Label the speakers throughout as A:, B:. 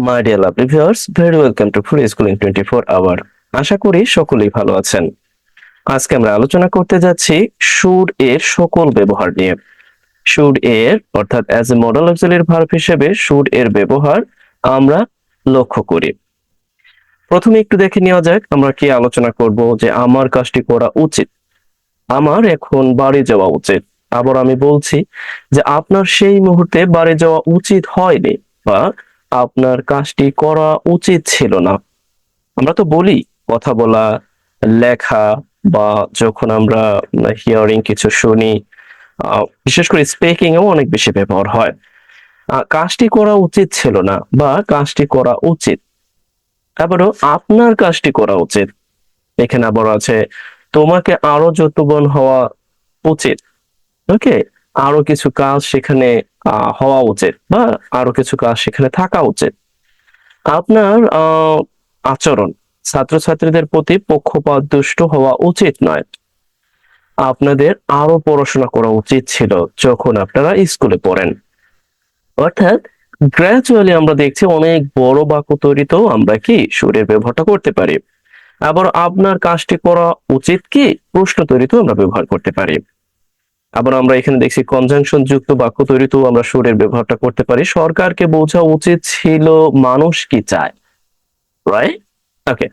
A: My dear lovely viewers, very welcome to free schooling 24 hour. আশা করি সকলেই ভালো আছেন। আজকে আমরা আলোচনা করতে যাচ্ছি শুড এর সকল ব্যবহার নিয়ে। শুড এর অর্থাৎ as a modal auxiliary verb হিসেবে শুড এর ব্যবহার আমরা লক্ষ্য করি। প্রথমে একটু দেখে নেওয়া যাক আমরা কি আলোচনা করব। যে আমার কাজটি করা উচিত, আমার এখন বাড়ি যাওয়া উচিত। আবার আমি বলছি যে আপনার সেই মুহূর্তে বাড়ি যাওয়া উচিত হয়নি বা আপনার কাজটি করা উচিত ছিল না। আমরা তো বলি কথা বলা, লেখা বা যখন আমরা হিয়ারিং কিছু শুনি, বিশেষ করে স্পিকিং এও অনেক বেশি ব্যবহার হয়। কাজটি করা উচিত ছিল না বা কাজটি করা উচিত। আবারও আপনার কাজটি করা উচিত, এখানে আবার আছে তোমাকে আরো যত্নবান হওয়া উচিত। ওকে, আরো কিছু কাজ সেখানে হওয়া উচিত বা আরো কিছু কাজ সেখানে থাকা উচিত। আপনার আচরণ ছাত্রছাত্রীদের প্রতি পক্ষপাত দুষ্ট হওয়া উচিত নয়। আপনাদের আরো পড়াশোনা করা উচিত ছিল যখন আপনারা স্কুলে পড়েন। অর্থাৎ গ্র্যাজুয়ালি আমরা দেখছি অনেক বড় বাক্য তৈরিতেও আমরা কি সুরের ব্যবহারটা করতে পারি। আবার আপনার কাজটি করা উচিত কি প্রশ্ন তৈরিতেও আমরা ব্যবহার করতে পারি। আবার আমরা এখানে দেখছি কনজাংশন যুক্ত বাক্য তৈরিতেও আমরা সুরের ব্যবহারটা করতে পারি। সরকারকে বোঝা উচিত ছিল মানুষ কি চায়, রাইট? ওকে,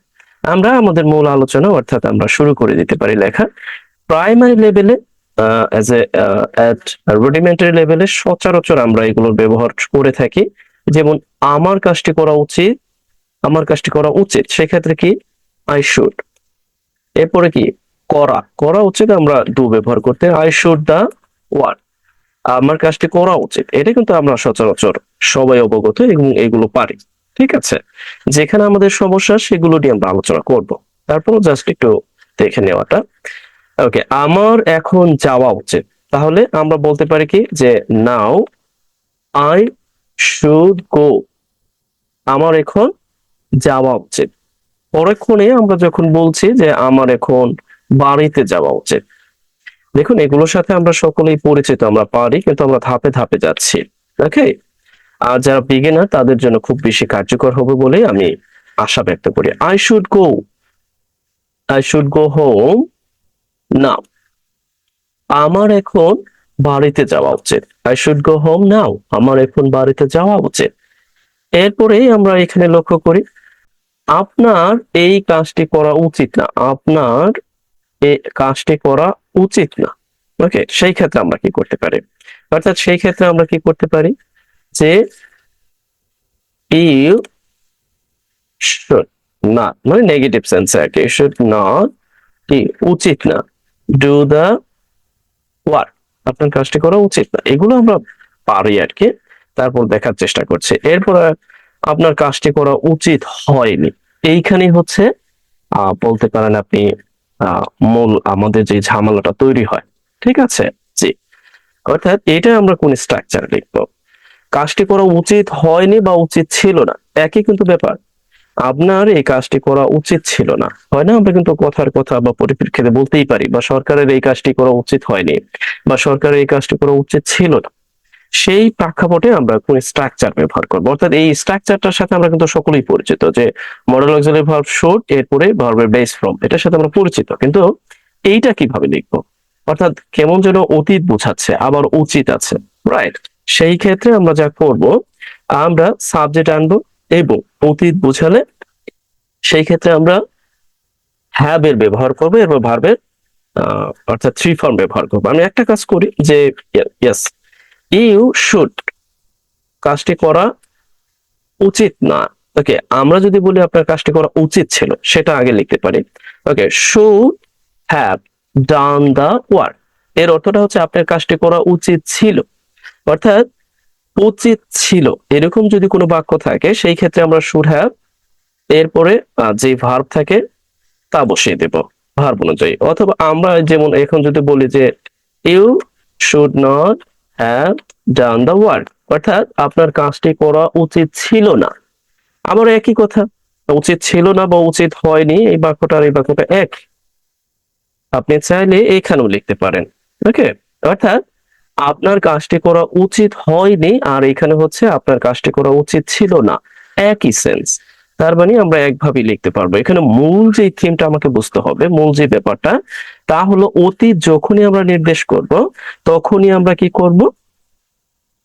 A: আমরা আমাদের মূল আলোচনা অর্থাৎ আমরা শুরু করে দিতে পারি লেখা। প্রাইমারি লেভেলে এজ এ এট রুডিমেন্টারি লেভেলে সচরাচর আমরা এগুলোর ব্যবহার করে থাকি। যেমন আমার কাজটি করা উচিত, আমার কাজটি করা উচিত, সেক্ষেত্রে কি আই শুড। এরপরে কি করা, করা উচিত আমরা ডু ব্যবহার করতে আই শুড দা ওয়ার্ক। আমার কাজটি করা উচিত, এটা কিন্তু আমরা সচরাচর সবাই অবগত এবং এগুলো পারি। ঠিক আছে, যেখানে আমাদের সমস্যা সেগুলো নিয়ে আমরা আলোচনা করব। তারপর জাস্ট একটু দেখে নেওয়াটা। ওকে, আমার এখন যাওয়া উচিত, তাহলে আমরা বলতে পারি কি যে নাও আই শুড গো। আমার এখন যাওয়া উচিত। পরক্ষণে আমরা যখন বলছি যে আমার এখন বাড়িতে যাওয়া উচিত, দেখুন এগুলোর সাথে আমরা সকলেই পরিচিত, আমরা পারি, কিন্তু আমরা ধাপে ধাপে যাচ্ছি। ওকে, আর যারা বিগিনার তাদের জন্য খুব বেশি কার্যকর হবে বলে আমি আশা ব্যক্ত করি। I should go, I should go home now. আমার এখন বাড়িতে যাওয়া উচিত, I should go home now. আমার এখন বাড়িতে যাওয়া উচিত। এরপরে আমরা এখানে লক্ষ্য করি আপনার এই কাজটি করা উচিত না, আপনার এই কাজটি করা উচিত না। ওকে, সেই ক্ষেত্রে আমরা কি করতে পারি? অর্থাৎ সেই ক্ষেত্রে আমরা কি করতে পারি যে ইউ শুড নট, মানে নেগেটিভ সেন্সে আর কি, শুড নট কি উচিত না, ডু দা ওয়ার্ক, আপনার কাজটি করা উচিত না। এগুলো আমরা পারি আর কি, তারপর দেখার চেষ্টা করছি। এরপর আপনার কাজটি করা উচিত হয়নি, এইখানেই হচ্ছে বলতে পারেন আপনি মূল আমাদের যে ঝামেলাটা তৈরি হয়। ঠিক আছে, জি। অর্থাৎ এটা আমরা কোন স্ট্রাকচার লিখবো, কাজটি করা উচিত হয়নি বা উচিত ছিল না, একই কিন্তু ব্যাপার। আপনার এই কাজটি করা উচিত ছিল না, হয় না? আমরা কিন্তু কথার কথা বা পরিপ্রেক্ষিতে বলতেই পারি, বা সরকারের এই কাজটি করা উচিত হয়নি বা সরকারের এই কাজটি করা উচিত ছিল না। সেই প্রেক্ষাপটে আমরা কোন স্ট্রাকচার ব্যবহার করবো। অর্থাৎ এই স্ট্রাকচারটার সাথে আমরা কিন্তু সকলেই পরিচিত, যে মডেল অক্সিলারি ভার্ব শুড, এরপরে ভার্বের বেস ফর্ম, এটার সাথে আমরা পরিচিত। কিন্তু এইটা কিভাবে লিখবো? অর্থাৎ কেমন যেন অতীত বোঝাচ্ছে, আবার উচিত আছে, রাইট? সেই ক্ষেত্রে আমরা যা করব, আমরা সাবজেক্ট আনবো এবং অতীত বোঝালে সেই ক্ষেত্রে আমরা হ্যাভ এর ব্যবহার করবো এবং ভার্বের অর্থাৎ থ্রি ফর্ম ব্যবহার করবো। আমি একটা কাজ করি যে ইয়েস ইউ শুড, কাজটি করা উচিত না। ওকে, আমরা যদি বলি আপনার কাজটি করা উচিত ছিল, সেটা আগে লিখতে পারি। Okay, should have done the work, এর অর্থটা হচ্ছে আপনার কাজটি করা উচিত ছিল। অর্থাৎ উচিত ছিল এরকম যদি কোনো বাক্য থাকে, সেই ক্ষেত্রে আমরা শুড হ্যাভ এরপরে যে ভার্ব থাকে তা বসিয়ে দেব ভার্ব অনুযায়ী। অথবা আমরা যেমন এখন যদি বলি যে you should not have done the work, অর্থাৎ আপনার কাজটি করা উচিত ছিল না। আবার একই কথা, উচিত ছিল না বা উচিত হয়নি, এই বাক্যটা আর এই বাক্যটা এক, আপনি চাইলে এখানেও লিখতে পারেন। ওকে, অর্থাৎ আপনার কাজটি করা উচিত হয়নি, আর এখানে হচ্ছে আপনার কাজটি করা উচিত ছিল না। একই সেন্স। তার মানে আমরা একভাবেই লিখতে পারবো। এখানে মূল যে থিমটা আমাকে বুঝতে হবে, মূল যে ব্যাপারটা, তা হলো অতীত যখনই আমরা নির্দেশ করব তখনই আমরা কি করব,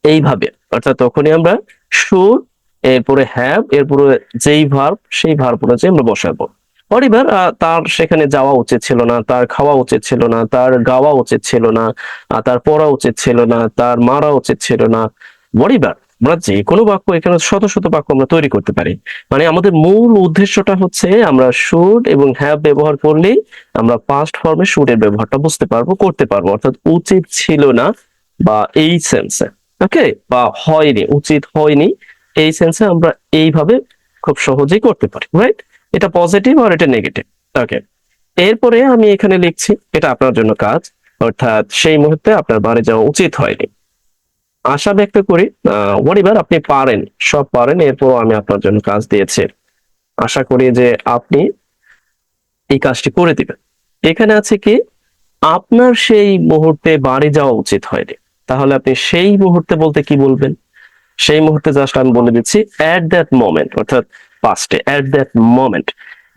A: এইভাবে, অর্থাৎ তখনই আমরা শুড, এরপরে হ্যাভ, এরপরে যেই ভার্ব সেই ভার্ব অনুযায়ী আমরা বসাবো। এবার তার সেখানে যাওয়া উচিত ছিল না, তার খাওয়া উচিত ছিল না, তার গাওয়া উচিত ছিল না, তার পড়া উচিত ছিল না, তার মারা উচিত ছিল না। এবার আমরা যে কোনো বাক্য, এখানে শত শত বাক্য আমরা তৈরি করতে পারি। মানে আমাদের মূল উদ্দেশ্যটা হচ্ছে আমরা শুড এবং হ্যাভ ব্যবহার করলেই আমরা পাস্ট ফর্মে শুড এর ব্যবহারটা বুঝতে পারবো, করতে পারবো। অর্থাৎ উচিত ছিল না বা এই সেন্সে, ওকে, বা হয়নি, উচিত হয়নি, এই সেন্সে আমরা এইভাবে খুব সহজেই করতে পারি, রাইট? এটা পজিটিভ আর এটা নেগেটিভ। ওকে, এরপরে আমি এখানে লিখছি, এটা আপনার জন্য কাজ, অর্থাৎ সেই মুহূর্তে আপনার বাড়ি যাওয়া উচিত হয়নি। আশা ব্যক্ত করি এবার আপনি পারেন, সব পারেন, এরপর আমি আপনার জন্য কাজ দিয়েছি। আশা করি যে আপনি এই কাজটি করে দিবেন। এখানে আছে কি, আপনার সেই মুহূর্তে বাড়ি যাওয়া উচিত হয়নি, তাহলে আপনি সেই মুহূর্তে বলতে কি বলবেন? সেই মুহূর্তে জাস্ট আমি বলে দিচ্ছি এট দ্যাট মোমেন্ট, অর্থাৎ পাস্টে এট দ্যাট মোমেন্ট।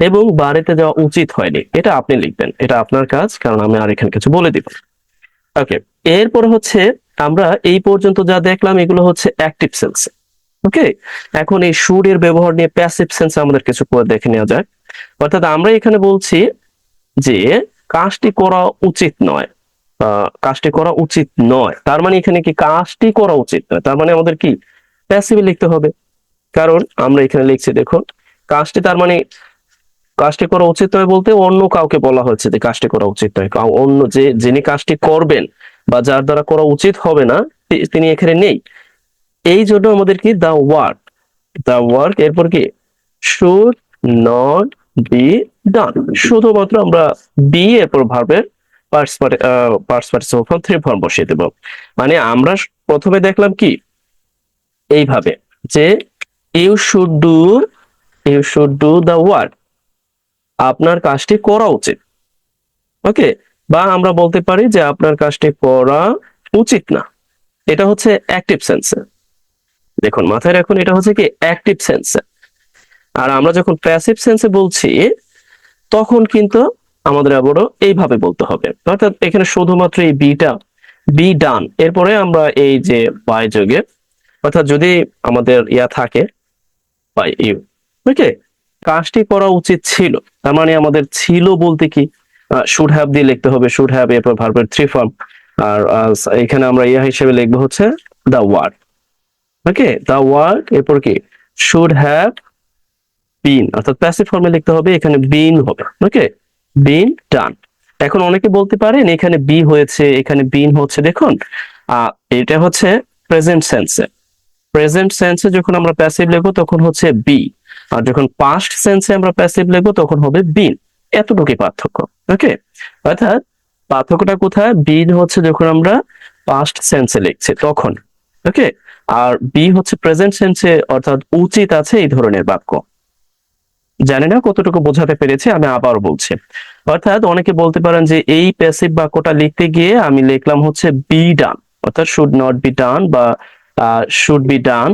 A: এবং বাড়িতে যাওয়া উচিত হয়নি, এটা আপনি লিখবেন, এটা আপনার কাজ, কারণ আমি আর এখানে কিছু বলে দিব। ওকে, এরপরে হচ্ছে আমরা এই পর্যন্ত যা দেখলাম এগুলো হচ্ছে অ্যাক্টিভ সেন্স। ওকে, এখন এই শুড এর ব্যবহার নিয়ে প্যাসিভ সেন্সে আমাদের কিছু করে দেখে নেওয়া যায়। অর্থাৎ আমরা এখানে বলছি যে কাজটি করা উচিত নয়, কাজটি করা উচিত নয়, তার মানে এখানে কি কাজটি করা উচিত নয়, তার মানে আমাদের কি প্যাসিভ লিখতে হবে। কারণ আমরা এখানে লিখছি, দেখুন, কাজটি, তার মানে কাজটি করা উচিত নয় বলতে অন্য কাউকে বলা হয়েছে যে কাজটি করা উচিত নয়, অন্য যে যিনি কাজটি করবেন বা যার দ্বারা করা উচিত হবে না তিনি এখানে নেই। এই জন্য আমাদের কি দ্য ওয়ার্ক এরপর কি শুড নট বি ডান, শুধুমাত্র আমরা বি এরপর ভার্বের parts participle form three form বসিয়ে দেব। মানে আমরা প্রথমে দেখলাম কি এইভাবে যে you should do the work, আপনার কাজটি করা উচিত। ওকে, বা আমরা বলতে পারি যে আপনার কাজটি করা উচিত না, এটা হচ্ছে অ্যাক্টিভ সেন্সে। দেখুন মাথায় রাখুন, এটা হচ্ছে কি অ্যাক্টিভ সেন্সে। আর আমরা যখন প্যাসিভ সেন্সে বলছি তখন কিন্তু আমাদের আবারও এইভাবে বলতে হবে, অর্থাৎ এখানে শুধুমাত্র এই বিটা, বি ডান, এরপরে আমরা এই যে বাই যোগে, অর্থাৎ যদি আমাদের ইয়া থাকে বাই ইউ, ওকে, কাজটি করা উচিত ছিল, তার মানে আমাদের ছিল বলতে কি শুড হ্যাভ দিয়ে লিখতে হবে, শুড হ্যাভ এরপর ভার্বের থ্রি ফর্ম। আর এখানে আমরা ইয়া হিসেবে লিখবো হচ্ছে the work. Okay, the work এরপর কি শুড হ্যাভ বিন, অর্থাৎ প্যাসিভ ফর্মে লিখতে হবে, এখানে বিন হবে। ওকে, বিন ডান। এখন অনেকে বলতে পারেন এখানে বি হয়েছে, এখানে বিন হচ্ছে, দেখুন এটা হচ্ছে প্রেজেন্ট সেন্সে। প্রেজেন্ট সেন্সে যখন আমরা প্যাসিভ লিখবো তখন হচ্ছে বি, আর যখন পাস্ট সেন্সে আমরা প্যাসিভ লিখবো তখন হবে বিন। এতটুকুই পার্থক্য। ওকে, অর্থাৎ পার্থক্যটা কোথায়? বিন হচ্ছে যখন আমরা পাস্ট সেন্সে লিখছি তখন, ওকে, আর বি হচ্ছে প্রেজেন্ট সেন্সে, অর্থাৎ উচিত আছে এই ধরনের বাক্য। জানি না কতটুকু বোঝাতে পেরেছি, আমি আবার বলছি। অর্থাৎ অনেকে বলতে পারেন যে এই প্যাসিভ বাক্যটা লিখতে গিয়ে আমি লিখলাম হচ্ছে বি ডান, অর্থাৎ শুড নট বি ডান, বা শুড বি ডান,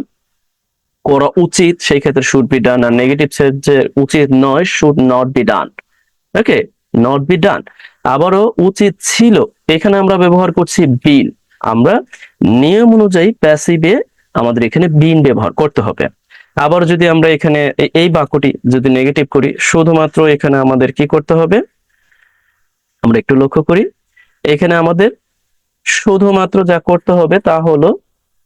A: করা উচিত, সেই ক্ষেত্রে শুড বি ডান, আর নেগেটিভ যে উচিত নয়, should not be done. Okay, not be done. আবারও উচিত ছিল, এখানে আমরা ব্যবহার করছি বিন। আমরা নিয়ম অনুযায়ী প্যাসিভে আমাদের এখানে বিন ব্যবহার করতে হবে। আবার যদি আমরা এখানে এই বাক্যটি যদি নেগেটিভ করি, শুধুমাত্র এখানে আমাদের কি করতে হবে, আমরা একটু লক্ষ্য করি, এখানে আমাদের শুধুমাত্র যা করতে হবে তা হলো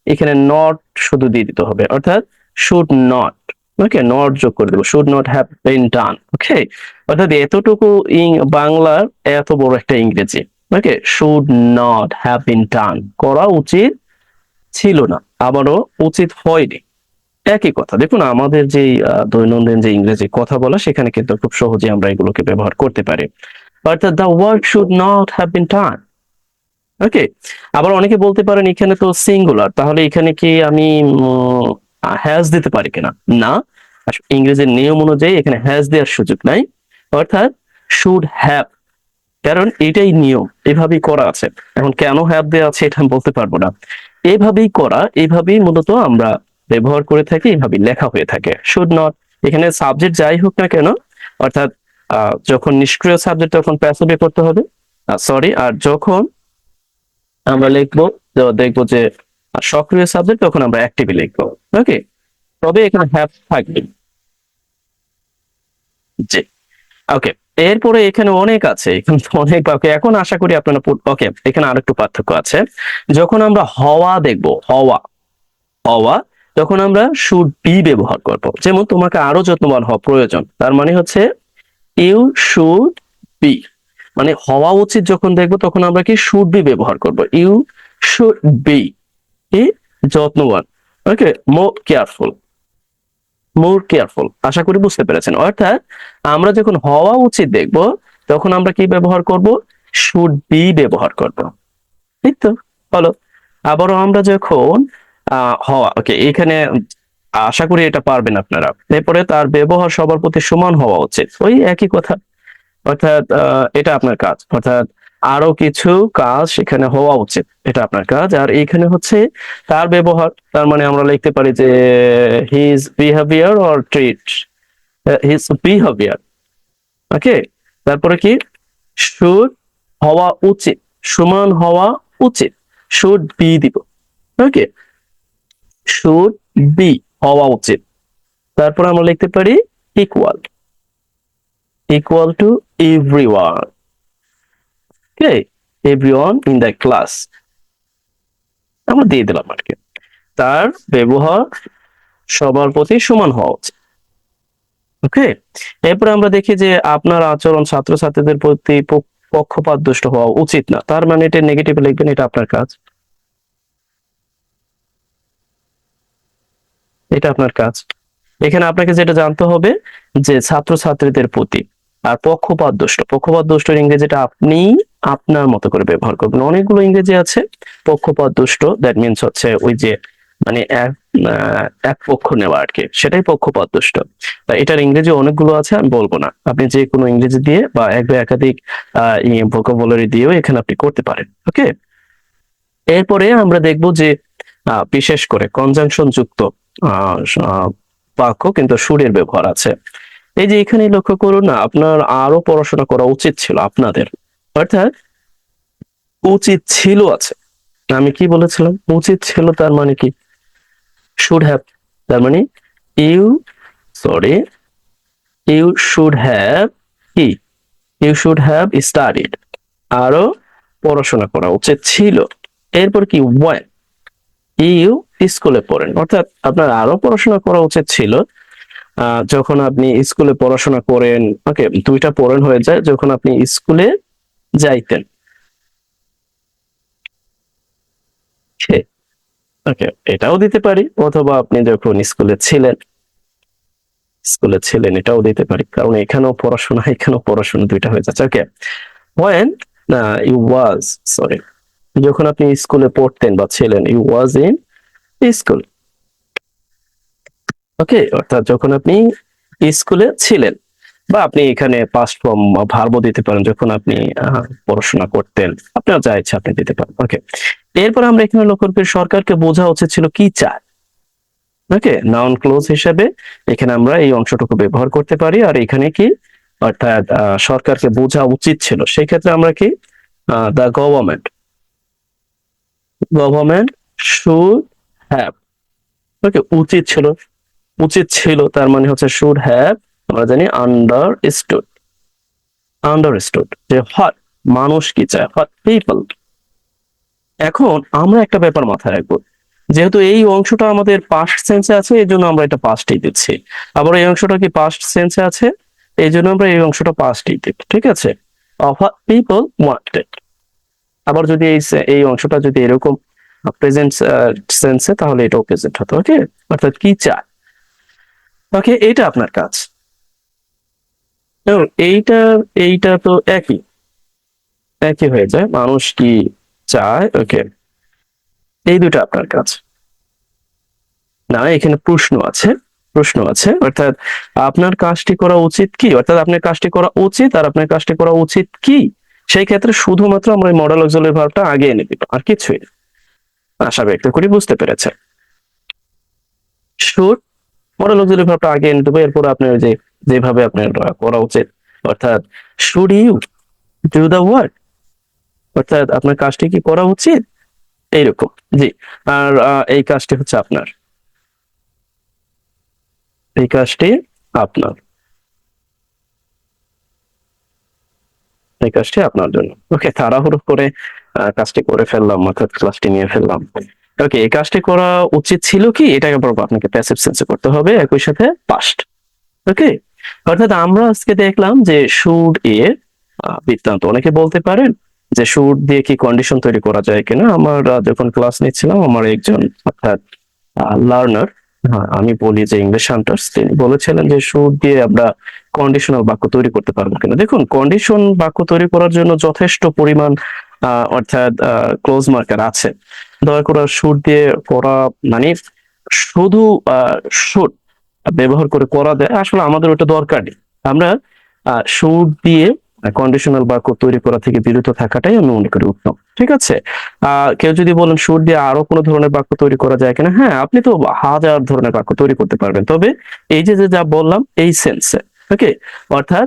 A: এখানে নট শুধু দিয়ে দিতে হবে, অর্থাৎ শুড নট, ওকে, নট যোগ করে দেবো, should not have been done. ওকে, অর্থাৎ এতটুকু বাংলার এত বড় একটা ইংরেজি। ওকে, শুড নট হ্যাভ বিন ডান, করা উচিত ছিল না, আবারও উচিত হয়নি, একই কথা। দেখুন আমাদের যে দৈনন্দিন যে ইংরেজি কথা বলা, সেখানে কিন্তু খুব সহজে আমরা এগুলোকে ব্যবহার করতে পারি। অর্থাৎ the work should not have been done. Okay, আবার অনেকে বলতে পারেন এখানে তো সিঙ্গুলার, তাহলে এখানে কি আমি হ্যাজ দিতে পারি কিনা? না, ইংরেজির নিয়ম অনুযায়ী এখানে হ্যাজ দেওয়ার সুযোগ নাই, অর্থাৎ শুড হ্যাভ, কারণ এটাই নিয়ম, এভাবেই করা আছে। এখন কেন হ্যাভ দেওয়া আছে এটা আমি বলতে পারবো না, এভাবেই করা, এভাবেই মূলত আমরা ব্যবহার করে থাকি, এইভাবে লেখা হয়ে থাকে। শুড নট, এখানে সাবজেক্ট যাই হোক না কেন, অর্থাৎ যখন নিষ্ক্রিয় সাবজেক্ট তখন প্যাসিভে করতে হবে, সরি, আর যখন আমরা লিখবো, দেখবো যে সক্রিয় সাবজেক্ট, তখন আমরা অ্যাক্টিভে লিখবো। ওকে, তবে এখানে হ্যাভ থাকবে। জি, ওকে। এরপরে এখানে অনেক আছে, এখানে তো অনেক বাকি। এখন আশা করি আপনারা ওকে, এখানে আরেকটু পার্থক্য আছে। যখন আমরা হওয়া দেখবো, হওয়া হওয়া তখন আমরা শুড বি ব্যবহার করব। যেমন তোমাকে আরো যত্নবান হওয়া প্রয়োজন, তার মানে হচ্ছে ইউ শুড বি, মানে হওয়া উচিত যখন দেখবো তখন আমরা কি শুড বি ব্যবহার করব। ইউ শুড বি কি যত্নবান, ওকে, মোর কেয়ারফুল, মোর কেয়ারফুল। আশা করি বুঝতে পেরেছেন। অর্থাৎ আমরা যখন হওয়া উচিত দেখব তখন আমরা কি ব্যবহার করব, শুড বি ব্যবহার করব। ঠিক তো, বলো। আবারও আমরা যখন হওয়া, ওকে, এখানে আশা করি এটা পারবেন আপনারা। এরপরে তার ব্যবহার সবার প্রতি সমান হওয়া উচিত, ওই একই কথা। অর্থাৎ এটা আপনার কাজ, অর্থাৎ আরো কিছু কাজ সেখানে হওয়া উচিত, এটা আপনার কাজ। আর এইখানে হচ্ছে তার ব্যবহার, তার মানে আমরা লিখতে পারি যে his behaviour or treat, his behaviour. Okay, তারপরে কি শুড হওয়া উচিত, সমান হওয়া উচিত, শুড বি দিব। ওকে, শুড বি হওয়া উচিত। তারপর আমরা লিখতে পারি equal, equal to everyone. Okay, everyone in the class, আমরা দিয়ে দিলাম আর কি। তার ব্যবহার সবার প্রতি সমান হওয়া উচিত। ওকে, এরপর আমরা দেখি যে আপনার আচরণ ছাত্রছাত্রীদের প্রতি পক্ষপাত দুষ্ট হওয়া উচিত না, তার মানে এটা নেগেটিভ লিখবেন, এটা আপনার কাজ, এটা আপনার কাজ। এখানে আপনাকে যেটা জানতে হবে যে ছাত্রছাত্রীদের প্রতি, আর পক্ষপাত দুষ্ট, পক্ষপাত দুষ্টর ইংরেজিটা আপনি আপনার মতো করে ব্যবহার করবেন। অনেকগুলো ইংরেজি আছে পক্ষপাত দুষ্ট, দ্যাট মিনস হচ্ছে ওই যে মানে এক পক্ষ নেওয়া আর কি, সেটাই পক্ষপাত দুষ্ট। এটার ইংরেজি অনেকগুলো আছে, আমি বলবো না, আপনি যে কোনো ইংরেজি দিয়ে বা এক বা একাধিক ভোকাবুলারি দিয়েও এখানে আপনি করতে পারেন। ওকে, এরপরে আমরা দেখব যে বিশেষ করে কনজাংশন যুক্ত বাক্য কিন্তু সুরের ব্যবহার আছে। এই যে এখানে লক্ষ্য করুন না, আপনার আরো পড়াশোনা করা উচিত ছিল আপনাদের, অর্থাৎ উচিত ছিল আছে। আমি কি বলেছিলাম, উচিত ছিল, তার মানে কি শুড হ্যাভ, তার মানে you, sorry, you should have কি, ইউ শুড হ্যাভ স্টাডিড, আরো পড়াশোনা করা উচিত ছিল। এরপর কি ওয়েন, ইউ স্কুলে পড়েন, অর্থাৎ আপনার আরো পড়াশোনা করা উচিত ছিল যখন আপনি স্কুলে পড়াশোনা করেন। ওকে, দুইটা পড়েন হয়ে যায়, যখন আপনি স্কুলে যাইতেন। ওকে, এটাও দিতে পারি, অথবা আপনি যখন স্কুলে ছিলেন, স্কুলে ছিলেন, এটাও দিতে পারি, কারণ এখানেও পড়াশোনা এখানেও পড়াশোনা, দুইটা হয়ে যাচ্ছে। ওকে, when you was, sorry, যখন আপনি স্কুলে পড়তেন বা ছিলেন, you was in স্কুল। ওকে, অর্থাৎ যখন আপনি স্কুলে ছিলেন, বা আপনি এখানে পাস্ট ফর্ম ভার্বও দিতে পারেন, যখন আপনি পড়াশোনা করতেন, আপনার যা ইচ্ছা আপনি দিতে পারেন। ওকে, এরপর আমরা এখানে লক্ষ্য করি সরকারকে বোঝা উচিত ছিল কি চায়। ওকে, নাউন ক্লোজ হিসেবে এখানে আমরা এই অংশটুকু ব্যবহার করতে পারি। আর এখানে কি, অর্থাৎ সরকারকে বোঝা উচিত ছিল, সেই ক্ষেত্রে আমরা কি the government, government should have. Okay, উচিত ছিল, উচিত ছিল তার মানে হচ্ছে শুড হ্যাভ, আমরা জানি আন্ডারস্টুড, আন্ডারস্টুড যে হোয়াট, মানুষ কি চায়, হোয়াট পিপল। এখন আমরা একটা ব্যাপার মাথায় রাখবো, যেহেতু এই অংশটা আমাদের পাস্ট সেন্সে আছে, এই জন্য আমরা এটা পাস্টেই দিচ্ছি। আবার এই অংশটা কি পাস্ট সেন্সে আছে, এই জন্য আমরা এই অংশটা পাস্টেই দিব। ঠিক আছে, হোয়াট পিপল ওয়ান্টেড। আবার যদি এই অংশটা যদি এরকম প্রেজেন্ট সেন্সে, তাহলে এটাও প্রেজেন্ট হতো। ওকে, অর্থাৎ কি চায়। ওকে, এটা আপনার কাজ। এইটা এইটা তো একই, একই হয়ে যায়, মানুষ কি চায়। ওকে, এই দুটো আপনার কাজ না, এখানে প্রশ্ন আছে, প্রশ্ন আছে, অর্থাৎ আপনার কাজটি করা উচিত কি, অর্থাৎ আপনার কাজটি করা উচিত আর আপনার কাজটি করা উচিত কি, সেই ক্ষেত্রে শুধুমাত্র আমরা মডেল অক্সিলারি ভার্বটা আগে এনে দিব, আর কিছুই না। আশা ব্যক্ত করি বুঝতে পেরেছে। শুড মডেল অক্সিলারি ভার্বটা আগে এনে দেবো, এরপর আপনার যে যেভাবে আপনার করা উচিত, অর্থাৎ should you do the work, অর্থাৎ আপনার কাজটি কি করা উচিত এইরকম। জি, আর এই কাজটি হচ্ছে আপনার, এই কাজটি আপনার, এই কাজটি আপনার জন্য। ওকে, তাড়াহুড়ো করে কাজটি করে ফেললাম, অর্থাৎ ক্লাসটি নিয়ে ফেললাম। ওকে, এই কাজটি করা উচিত ছিল কি, এটাকে বলবো আপনাকে প্যাসিভ সেন্সে করতে হবে, একই সাথে পাস্ট। ওকে, অর্থাৎ আমরা আজকে দেখলাম যে শুড এর বৃত্তান্ত। অনেকে বলতে পারেন যে শুড দিয়ে কি কন্ডিশন তৈরি করা যায় কিনা। আমার যখন ক্লাস নিচ্ছিলাম, আমার একজন অর্থাৎ লার্নার, আমি বলি যে ইংলিশ হান্টার্স, তিনি বলেছিলেন যে শুড দিয়ে আমরা কন্ডিশনাল বাক্য তৈরি করতে পারবো কিনা। দেখুন, কন্ডিশন বাক্য তৈরি করার জন্য যথেষ্ট পরিমাণ অর্থাৎ ক্লোজ মার্কার আছে। দয়া করে শুড দিয়ে করা মানে শুধু শুড ব্যবহার করে করা দেয়, আসলে আমাদের ওটা দরকার নেই। আমরা শুড দিয়ে কন্ডিশনাল বাক্য তৈরি করা থেকে বিরত থাকাটাই আমি মনে করি উত্তম। ঠিক আছে, কেউ যদি বলেন শুড দিয়ে আরো কোনো ধরনের বাক্য তৈরি করা যায় কিনা, হ্যাঁ, আপনি তো হাজার ধরনের বাক্য তৈরি করতে পারবেন, তবে এই যে যা বললাম এই সেন্সে। ওকে, অর্থাৎ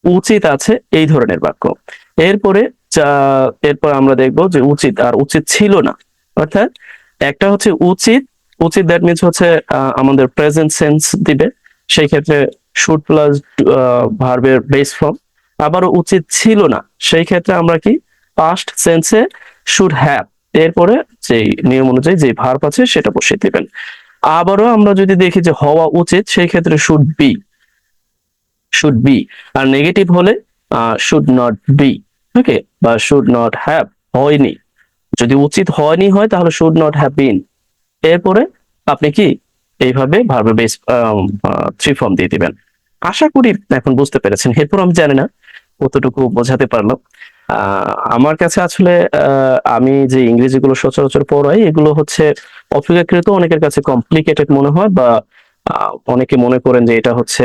A: উচিত আছে এই ধরনের বাক্য। এরপরে এরপর আমরা দেখব যে উচিত আর উচিত ছিল না। অর্থাৎ একটা হচ্ছে উচিত, উচিত দ্যাট মিনস হচ্ছে আমাদের প্রেজেন্ট সেন্স দিবে, সেই ক্ষেত্রে শুড প্লাস ভার্বের বেস ফর্ম। আবারও উচিত ছিল না, সেই ক্ষেত্রে আমরা কি পাস্ট সেন্সে শুড হ্যাভ, এরপরে যে নিয়ম অনুযায়ী যে ভার্ব আছে সেটা বসিয়ে দিবেন। আবারও আমরা যদি দেখি যে হওয়া উচিত, সেই ক্ষেত্রে শুড বি, শুড বি। আর নেগেটিভ হলে শুড নট বি। ওকে, বা শুড নট হ্যাভ, হয়নি। যদি উচিত হয়নি হয় তাহলে শুড নট হ্যাভ বিন। এরপরে আপনি কি এইভাবে ভার্বের বেস থ্রি ফর্ম দিয়ে দিবেন। আশা করি এখন বুঝতে পেরেছেন। এরপর আমি জানি না কতটুকু বোঝাতে পারলাম। আমার কাছে আসলে আমি যে ইংরেজিগুলো সচরাচর পড়াই, এগুলো হচ্ছে অপেক্ষাকৃত অনেকের কাছে কমপ্লিকেটেড মনে হয়, বা অনেকে মনে করেন যে এটা হচ্ছে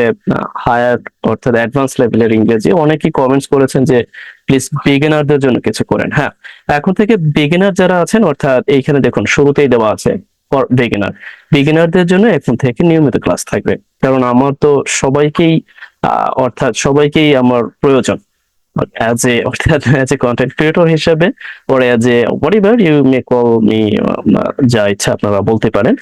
A: হায়ার অর্থাৎ অ্যাডভান্স লেভেলের ইংরেজি। অনেকেই কমেন্টস করেছেন যে প্লিজ বিগিনারদের জন্য কিছু করেন। হ্যাঁ, এখন থেকে বিগিনার যারা আছেন, অর্থাৎ এইখানে দেখুন শুরুতেই দেওয়া আছে ফর বিগিনার, বিগিনারদের জন্য এখন থেকে নিয়মিত ক্লাস থাকবে। কারণ আমার তো সবাইকেই অর্থাৎ সবাইকেই আমার প্রয়োজন, as a অর্থাৎ as a content creator হিসেবে, or as a whatever you may call me, যা ইচ্ছা আপনারা বলতে পারেন।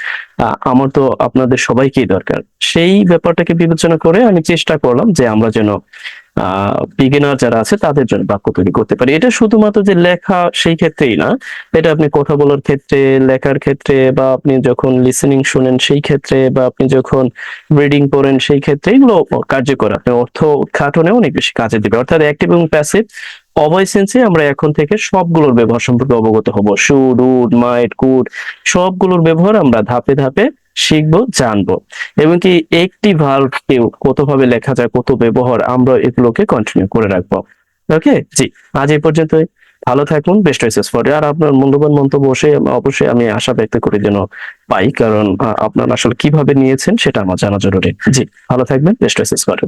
A: আমার তো আপনাদের সবাইকেই দরকার। সেই ব্যাপারটাকে বিবেচনা করে আমি চেষ্টা করলাম যে আমরা যেন বিগিনার যারা আছে তাদের জন্য বাক্য তৈরি করতে পারি। এটা শুধুমাত্র যে লেখা সেই ক্ষেত্রেই না, এটা আপনি কথা বলার ক্ষেত্রে, লেখার ক্ষেত্রে, বা আপনি যখন লিসেনিং শুনেন সেই ক্ষেত্রে, বা আপনি যখন রিডিং পড়েন সেই ক্ষেত্রে এগুলো কার্যকর। আপনি অর্থ উদ্ঘাটনে অনেক বেশি কাজে দিবে। অর্থাৎ অ্যাক্টিভ এবং প্যাসিভ উভয় সেন্সে আমরা এখন থেকে সবগুলোর ব্যবহার সম্পর্কে অবগত হব। শুড, উড, মাইট, কুড সবগুলোর ব্যবহার আমরা ধাপে ধাপে শিখবো, জানবো, এবং কি একটি ভার্বকেও কতভাবে লেখা যায়, কত ব্যবহার, আমরা এগুলোকে কন্টিনিউ করে রাখবো। ওকে, জি, আজ এই পর্যন্তই। ভালো থাকুন, বেস্ট উইশেস ফর। আর আপনার মূল্যবান মন্তব্য অবশ্যই আমি আশা ব্যক্ত করি যেন পাই, কারণ আপনারা আসলে কিভাবে নিয়েছেন সেটা আমার জানা জরুরি। জি, ভালো থাকবেন, বেস্ট উইশেস ফর।